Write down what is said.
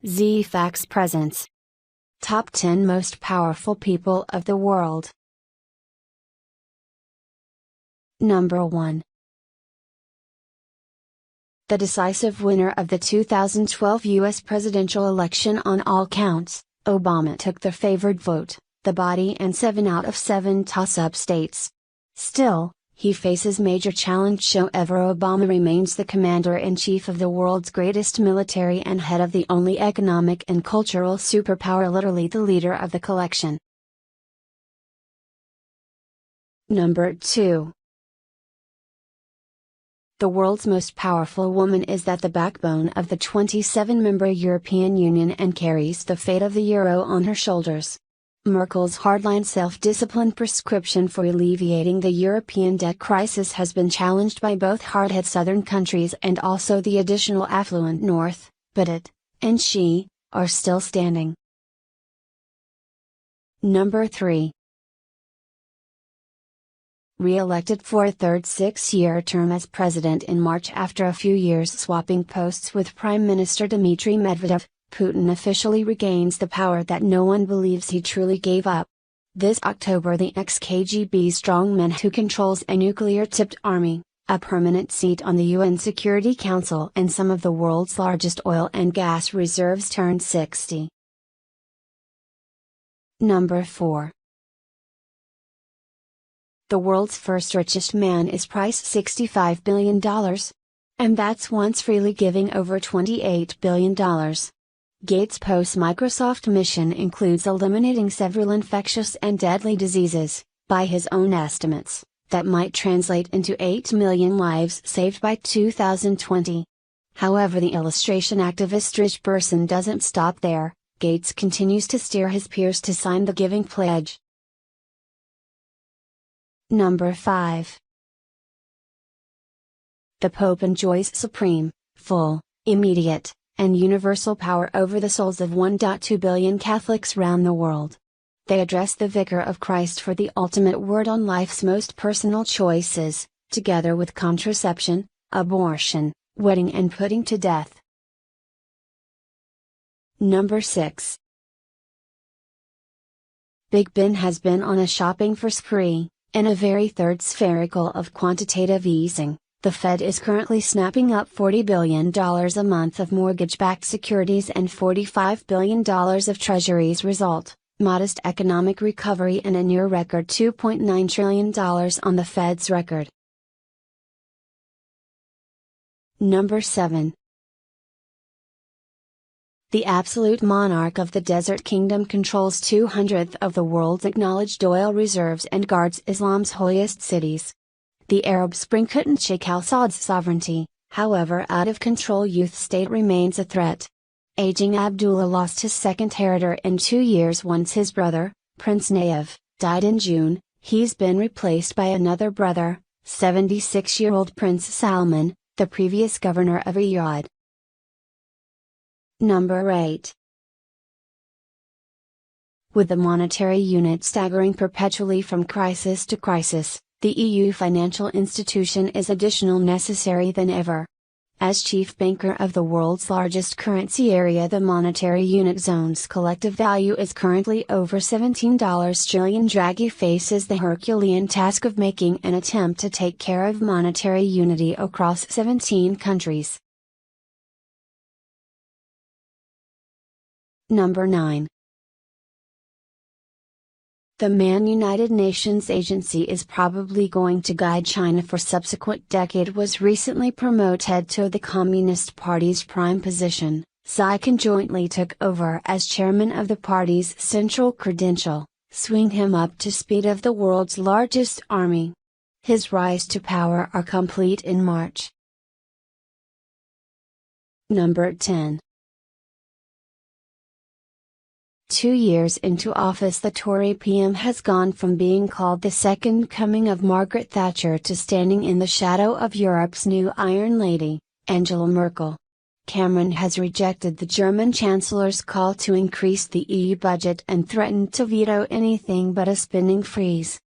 Z-Facts presents Top 10 Most Powerful People of the World. Number 1. The decisive winner of the 2012 U.S. presidential election on all counts, Obama took the favored vote, the body and 7 out of 7 toss-up states. Still, he faces major challenge. However, Obama remains the commander-in-chief of the world's greatest military and head of the only economic and cultural superpower, literally the leader of the collection. Number 2. The world's most powerful woman is the backbone of the 27-member European Union and carries the fate of the euro on her shoulders. Merkel's hardline self-disciplined prescription for alleviating the European debt crisis has been challenged by both hard-hit southern countries and also the additional affluent north, but it, and she, are still standing. Number 3. Re-elected for a third 6-year term as president in March after a few years swapping posts with Prime Minister Dmitry Medvedev, Putin officially regains the power that no one believes he truly gave up. This October, the ex-KGB strongman who controls a nuclear-tipped army, a permanent seat on the UN Security Council and some of the world's largest oil and gas reserves, turned 60. Number 4. The world's first richest man is priced $65 billion. And that's once freely giving over $28 billion. Gates' post-Microsoft mission includes eliminating several infectious and deadly diseases, by his own estimates, that might translate into 8 million lives saved by 2020. However, the illustration activist rich person doesn't stop there. Gates continues to steer his peers to sign the giving pledge. Number 5. The Pope enjoys supreme, full, immediate, and universal power over the souls of 1.2 billion Catholics round the world. They address the Vicar of Christ for the ultimate word on life's most personal choices, together with contraception, abortion, wedding and putting to death. Number 6. Big Ben has been on a shopping spree, in a very third spherical of quantitative easing. The Fed is currently snapping up $40 billion a month of mortgage-backed securities and $45 billion of treasuries. Result, modest economic recovery and a near-record $2.9 trillion on the Fed's record. Number 7. The absolute monarch of the Desert Kingdom controls 2/100 of the world's acknowledged oil reserves and guards Islam's holiest cities. The Arab Spring couldn't shake Al Saud's sovereignty, however out-of-control youth state remains a threat. Aging Abdullah lost his second inheritor in 2 years once his brother, Prince Nayef, died in June. He's been replaced by another brother, 76-year-old Prince Salman, the previous governor of Riyadh. Number 8. With the monetary unit staggering perpetually from crisis to crisis, the EU financial institution is additional necessary than ever. As chief banker of the world's largest currency area, the monetary unit zone's collective value is currently over $17 trillion. Draghi faces the Herculean task of making an attempt to take care of monetary unity across 17 countries. Number 9. The Man United Nations agency is probably going to guide China for subsequent decade was recently promoted to the Communist Party's prime position. Xi conjointly took over as chairman of the party's central credential, swing him up to speed of the world's largest army. His rise to power are complete in March. Number 10. 2 years into office, the Tory PM has gone from being called the second coming of Margaret Thatcher to standing in the shadow of Europe's new Iron Lady, Angela Merkel. Cameron has rejected the German Chancellor's call to increase the EU budget and threatened to veto anything but a spending freeze.